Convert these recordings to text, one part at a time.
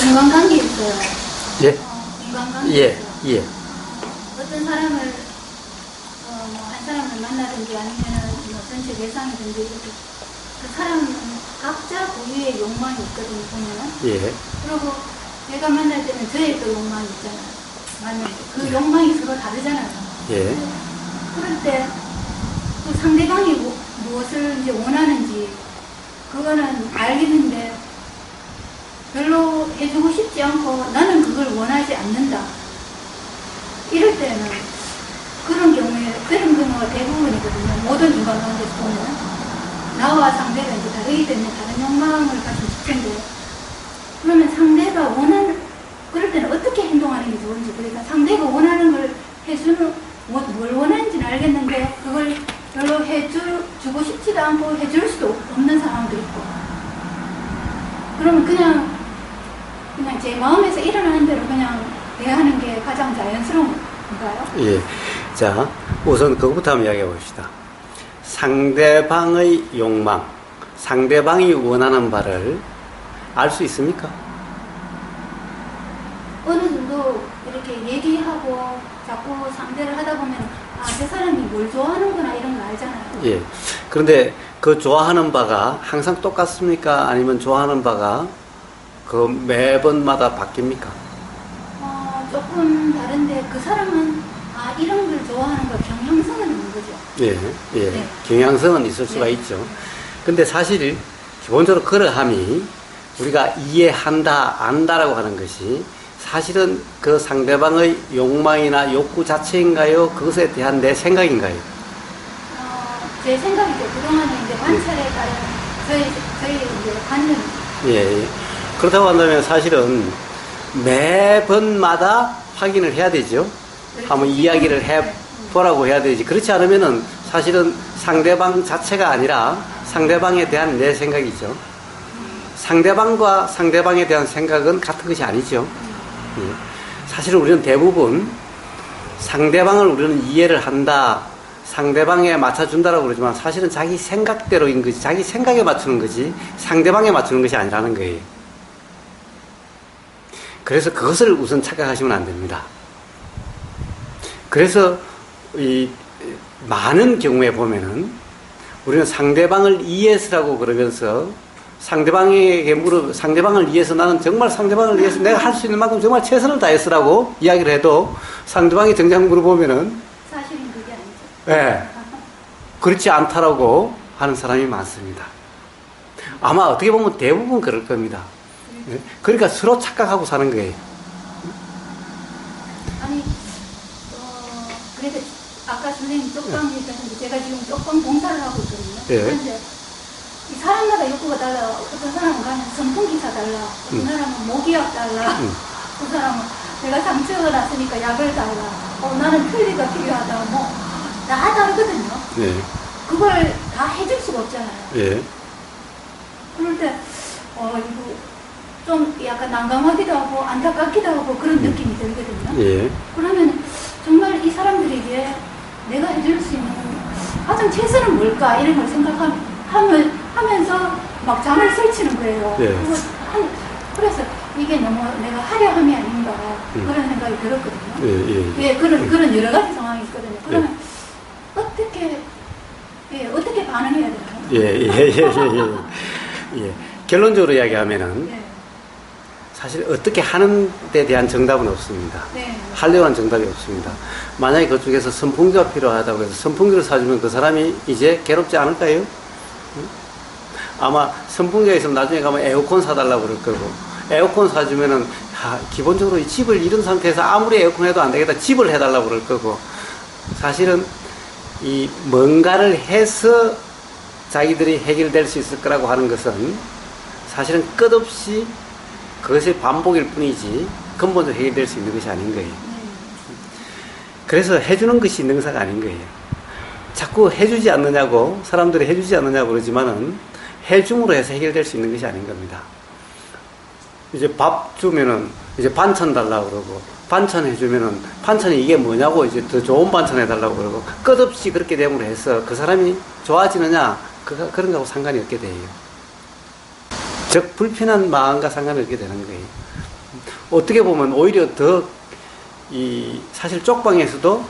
인간관계 있어요. 예? 인간관계 예, 있어요. 예. 어떤 사람을 한 사람을 만나든지 아니면은 뭐 전체 대상이든지 이렇게 그 사람은 각자 고유의 욕망이 있거든요, 보면은. 예. 그리고 제가 만날 때는 저의 또 욕망이 있잖아요. 만날 때. 그 욕망이 서로 다르잖아요. 예. 그럴 때 또 상대방이 무엇을 이제 원하는지 그거는 알겠는데 별로 해주고 싶지 않고 나는 그걸 원하지 않는다. 이럴 때는 그런 경우가 대부분이거든요. 모든 인간관계에서 보면 나와 상대가 이제 다르기 때문에 다른 욕망을 가진 주체인데 그러면 상대가 그럴 때는 어떻게 행동하는 게 좋은지, 그러니까 상대가 원하는 걸 뭘 원하는지는 알겠는데 그걸 별로 주고 싶지도 않고 해줄 수도 없는 상황도 있고, 그러면 그냥 제 마음에서 일어나는 대로 그냥 대하는 게 가장 자연스러운가요? 예. 자, 우선 그것부터 한번 이야기해 봅시다. 상대방의 욕망, 상대방이 원하는 바를 알 수 있습니까? 어느 정도 이렇게 얘기하고 자꾸 상대를 하다 보면 저 사람이 뭘 좋아하는구나 이런 거 알잖아요. 예. 그런데 그 좋아하는 바가 항상 똑같습니까? 아니면 좋아하는 바가 그 매번마다 바뀝니까? 조금 다른데 그 사람은 이런 걸 좋아하는 거 경향성은 있는 거죠. 예, 예. 네. 경향성은 있을 수가 있죠. 근데 사실 기본적으로 그러함이 우리가 이해한다, 안다라고 하는 것이 사실은 그 상대방의 욕망이나 욕구 자체인가요? 그것에 대한 내 생각인가요? 제 생각이죠. 그동안에 이제 관찰에 따른 저희 이제 관념. 예. 그렇다고 한다면 사실은 매번마다 확인을 해야 되죠. 한번 이야기를 해보라고 해야 되지. 그렇지 않으면은 사실은 상대방 자체가 아니라 상대방에 대한 내 생각이죠. 상대방과 상대방에 대한 생각은 같은 것이 아니죠. 예. 사실은 우리는 대부분 상대방을 우리는 이해를 한다, 상대방에 맞춰준다라고 그러지만 사실은 자기 생각대로인 거지, 자기 생각에 맞추는 거지 상대방에 맞추는 것이 아니라는 거예요. 그래서 그것을 우선 착각하시면 안 됩니다. 그래서 이 많은 경우에 보면은 우리는 상대방을 이해해서라고 그러면서 상대방을 위해서 나는 정말 상대방을 위해서 내가 할 수 있는 만큼 정말 최선을 다했으라고 이야기를 해도 상대방이 정작 물어보면은 사실은 그게 아니죠. 예, 그렇지 않다라고 하는 사람이 많습니다. 아마 어떻게 보면 대부분 그럴 겁니다. 예? 그러니까 서로 착각하고 사는 거예요. 아니, 그래도 아까 선생님 쪽방 얘기하셨는데 제가 지금 쪽방 봉사를 하고 있거든요. 예. 그런데 이 사람마다 욕구가 달라. 어떤 사람은 가면 선풍기 사달라. 어떤 사람은 모기약 달라. 어떤 사람은 내가 상처가 났으니까 약을 달라. 나는 편리가 필요하다. 다 다르거든요. 예. 그걸 다 해줄 수가 없잖아요. 예. 그럴 때, 이거 좀 약간 난감하기도 하고 안타깝기도 하고 그런 느낌이 들거든요. 예. 그러면 정말 이 사람들에게 내가 해줄 수 있는 가장 최선은 뭘까 이런 걸 생각하면서 막 잠을 설치는 거예요. 예. 그래서 이게 너무 내가 하려 함이 아닌가 그런 생각이 들었거든요. 예. 예, 그런 여러 가지 상황이 있거든요. 그러면 어떻게 반응해야 되나요? 예. 결론적으로 이야기하면은 예. 사실 어떻게 하는 데 대한 정답은 없습니다. 네. 하려고 하는 정답이 없습니다. 만약에 그쪽에서 선풍기가 필요하다고 해서 선풍기를 사주면 그 사람이 이제 괴롭지 않을까요? 아마 선풍기가 있으면 나중에 가면 에어컨 사달라고 그럴 거고, 에어컨 사주면은 기본적으로 이 집을 이런 상태에서 아무리 에어컨 해도 안 되겠다, 집을 해달라고 그럴 거고, 사실은 이 뭔가를 해서 자기들이 해결될 수 있을 거라고 하는 것은 사실은 끝없이 그것이 반복일 뿐이지 근본적으로 해결될 수 있는 것이 아닌 거예요. 그래서 해주는 것이 능사가 아닌 거예요. 자꾸 해주지 않느냐고, 사람들이 해주지 않느냐고 그러지만은 해줌으로 해서 해결될 수 있는 것이 아닌 겁니다. 이제 밥 주면은 이제 반찬 달라고 그러고, 반찬 해주면은 반찬이 이게 뭐냐고 이제 더 좋은 반찬 해달라고 그러고, 끝없이 그렇게 됨으로 해서 그 사람이 좋아지느냐, 그런 거하고 상관이 없게 돼요. 즉, 불편한 마음과 상관이 없게 되는 거예요. 어떻게 보면 오히려 더 사실 쪽방에서도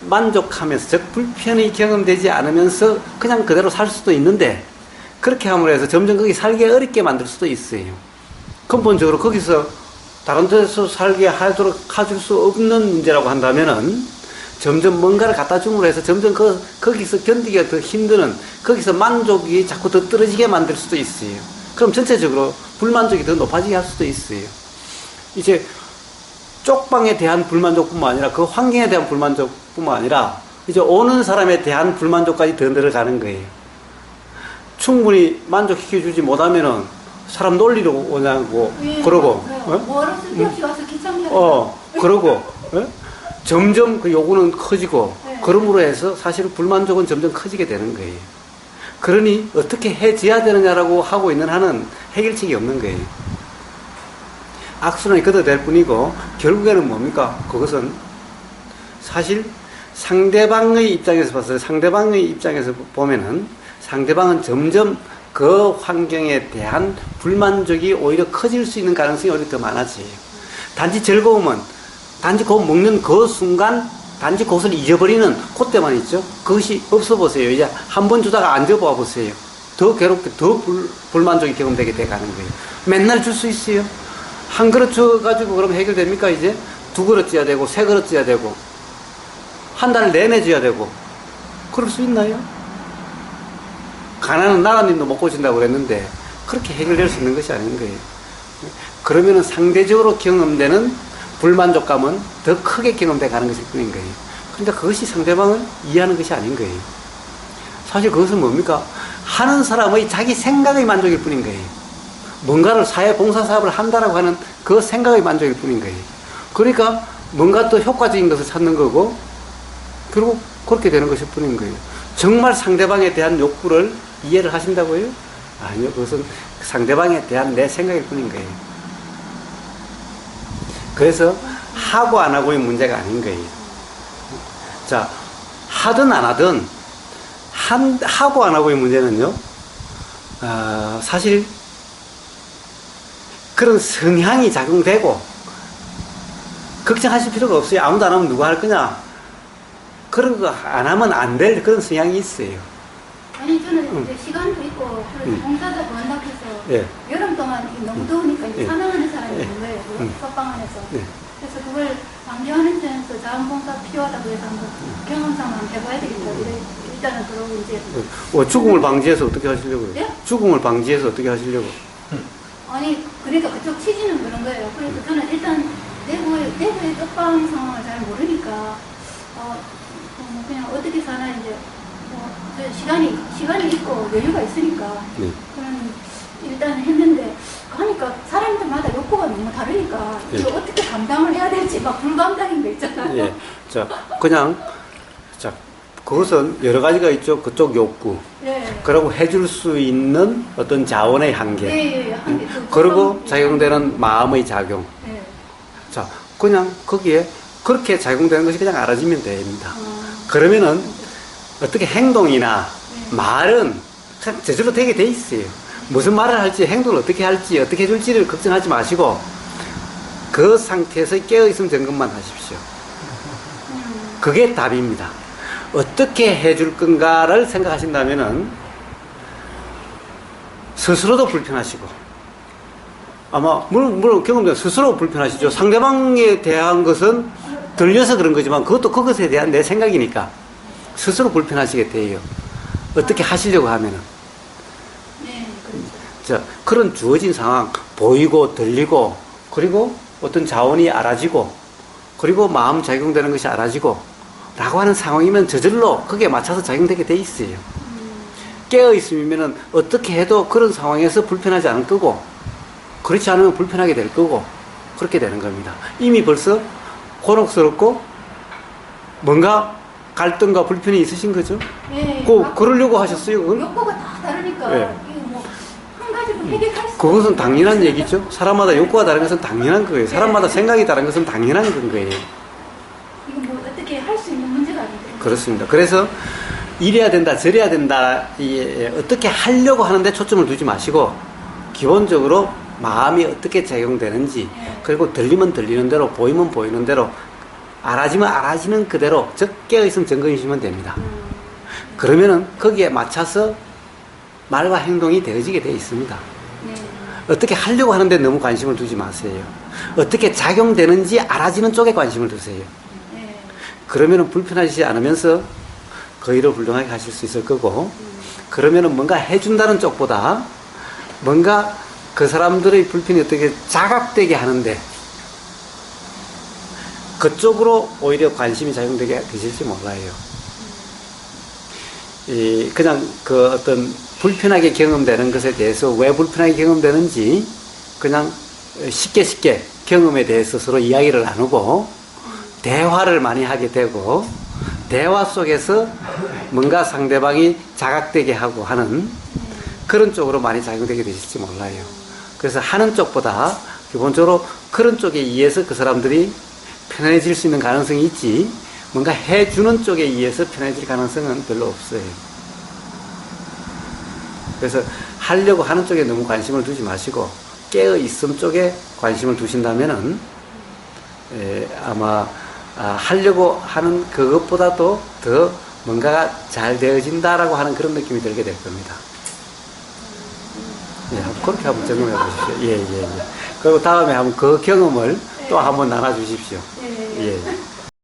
만족하면서 즉 불편이 경험되지 않으면서 그냥 그대로 살 수도 있는데 그렇게 함으로 해서 점점 거기 살기 어렵게 만들 수도 있어요. 근본적으로 거기서 다른 데서 살게 하도록 해줄 수 없는 문제라고 한다면은 점점 뭔가를 갖다 줌으로 해서 점점 거기서 견디기가 더 힘드는 거기서 만족이 자꾸 더 떨어지게 만들 수도 있어요. 그럼 전체적으로 불만족이 더 높아지게 할 수도 있어요. 이제 쪽방에 대한 불만족뿐만 아니라 그 환경에 대한 불만족뿐만 아니라 이제 오는 사람에 대한 불만족까지 더 늘어가는 거예요. 충분히 만족시켜주지 못하면은 사람 놀리러 오냐고 그러고 뭐하러 쓸데없이 와서 귀찮게 그러고 점점 그 요구는 커지고 그러므로 해서 사실 불만족은 점점 커지게 되는 거예요. 그러니 어떻게 해줘야 되느냐라고 하고 있는 한은 해결책이 없는 거예요. 악순환이 걷어낼 뿐이고 결국에는 뭡니까? 그것은 사실 상대방의 입장에서 봤어요. 상대방의 입장에서 보면은 상대방은 점점 그 환경에 대한 불만족이 오히려 커질 수 있는 가능성이 오히려 더 많아져요. 단지 즐거움은 단지 그 먹는 그 순간 단지 그것을 잊어버리는 그때만 있죠. 그것이 없어 보세요. 이제 한 번 주다가 안 줘봐 보세요. 더 괴롭게 더 불만족이 경험되게 돼가는 거예요. 맨날 줄 수 있어요. 한 그릇 줘가지고 그럼 해결됩니까? 이제 두 그릇 줘야 되고 세 그릇 줘야 되고 한 달 내내 줘야 되고 그럴 수 있나요? 가난한 나라님도 못 고친다고 그랬는데 그렇게 해결될 수 있는 것이 아닌 거예요. 그러면은 상대적으로 경험되는 불만족감은 더 크게 경험돼 가는 것일 뿐인 거예요. 그러니까 그것이 상대방을 이해하는 것이 아닌 거예요. 사실 그것은 뭡니까? 하는 사람의 자기 생각의 만족일 뿐인 거예요. 뭔가를 사회 봉사 사업을 한다라고 하는 그 생각의 만족일 뿐인 거예요. 그러니까 뭔가 또 효과적인 것을 찾는 거고 결국 그렇게 되는 것일 뿐인 거예요. 정말 상대방에 대한 욕구를 이해를 하신다고요? 아니요. 그것은 상대방에 대한 내 생각일 뿐인 거예요. 그래서 하고 안 하고의 문제가 아닌 거예요. 자, 하든 안 하든 하고 안 하고의 문제는요. 사실 그런 성향이 작용되고 걱정하실 필요가 없어요. 아무도 안 하면 누가 할 거냐. 그런 거 안 하면 안 될 그런 성향이 있어요. 아니 저는 이제 시간도 있고 봉사자도 한다고 해서 예. 여름 동안 너무 더우니까 이제 산행하는 사람이 예. 있는 거예요. 석방 안에서. 그래서 그걸 방지하는 데서 자원봉사 필요하다고 해서 한번 경험상 한번 해봐야 되겠다. 일단은 그러고 이제 죽음을 방지해서 어떻게 하시려고요? 예? 죽음을 방지해서 어떻게 하시려고? 아니 그러니까 그쪽 취지는 그런 거예요. 그래서 저는 일단 내부의 쪽방 상황을 잘 모르니까 뭐 그냥 어떻게 사나 이제 시간이 있고 여유가 있으니까 그럼 일단 했는데 하니까 사람들마다 욕구가 너무 다르니까 이거 어떻게 감당을 해야 될지 막 불감당인 거 있잖아요. 예. 자, 그것은 여러 가지가 있죠. 그쪽 욕구. 그리고 해줄 수 있는 어떤 자원의 한계. 한계. 그리고 작용되는 마음의 작용. 자, 그냥 거기에 그렇게 작용되는 것이 그냥 알아지면 됩니다. 그러면은 어떻게 행동이나 말은 그냥 저절로 되게 돼 있어요. 무슨 말을 할지, 행동을 어떻게 할지, 어떻게 해줄지를 걱정하지 마시고 그 상태에서 깨어있음 점검만 하십시오. 그게 답입니다. 어떻게 해줄 건가를 생각하신다면은 스스로도 불편하시고 아마 물론 경험된 스스로 불편하시죠. 상대방에 대한 것은 들려서 그런 거지만 그것도 그것에 대한 내 생각이니까 스스로 불편하시게 돼요. 어떻게 하시려고 하면은. 자, 그런 주어진 상황 보이고 들리고 그리고 어떤 자원이 알아지고 그리고 마음 작용되는 것이 알아지고 라고 하는 상황이면 저절로 거기에 맞춰서 작용되게 돼 있어요. 깨어있으면은 어떻게 해도 그런 상황에서 불편하지 않을 거고 그렇지 않으면 불편하게 될 거고 그렇게 되는 겁니다. 이미 벌써 곤혹스럽고 뭔가 갈등과 불편이 있으신 거죠? 그러려고 하셨어요. 그건? 욕구가 다 다르니까 이거 뭐 한 가지로 해결할 수 그것은 당연한 얘기죠. 사람마다 욕구가 다른 것은 당연한 거예요. 사람마다 생각이 다른 것은 당연한 건 거예요. 이거 뭐 어떻게 할 수 있는 문제가 아닌데. 그렇습니다. 그래서 이래야 된다, 저래야 된다, 어떻게 하려고 하는데 초점을 두지 마시고 기본적으로 마음이 어떻게 작용되는지, 그리고 들리면 들리는 대로, 보이면 보이는 대로, 알아지면 알아지는 그대로 깨어있으면 점검이시면 됩니다. 그러면은 거기에 맞춰서 말과 행동이 되어지게 되어 있습니다. 네. 어떻게 하려고 하는데 너무 관심을 두지 마세요. 어떻게 작용되는지 알아지는 쪽에 관심을 두세요. 네. 그러면은 불편하지 않으면서 그 일을 훌륭하게 하실 수 있을 거고, 그러면은 뭔가 해준다는 쪽보다 뭔가 그 사람들의 불편이 어떻게 자각되게 하는데 그쪽으로 오히려 관심이 작용되게 되실지 몰라요. 그냥 그 어떤 불편하게 경험되는 것에 대해서 왜 불편하게 경험되는지 그냥 쉽게 경험에 대해서 서로 이야기를 나누고 대화를 많이 하게 되고, 대화 속에서 뭔가 상대방이 자각되게 하고 하는 그런 쪽으로 많이 작용되게 되실지 몰라요. 그래서 하는 쪽보다 기본적으로 그런 쪽에 의해서 그 사람들이 편해질 수 있는 가능성이 있지, 뭔가 해주는 쪽에 의해서 편해질 가능성은 별로 없어요. 그래서 하려고 하는 쪽에 너무 관심을 두지 마시고 깨어있음 쪽에 관심을 두신다면은 아마 하려고 하는 그것보다도 더 뭔가가 잘 되어진다라고 하는 그런 느낌이 들게 될 겁니다. 예, 그렇게 한번 적용해 보십시오. 예. 그리고 다음에 한번 그 경험을 또 한번 나눠 주십시오. 네. 예.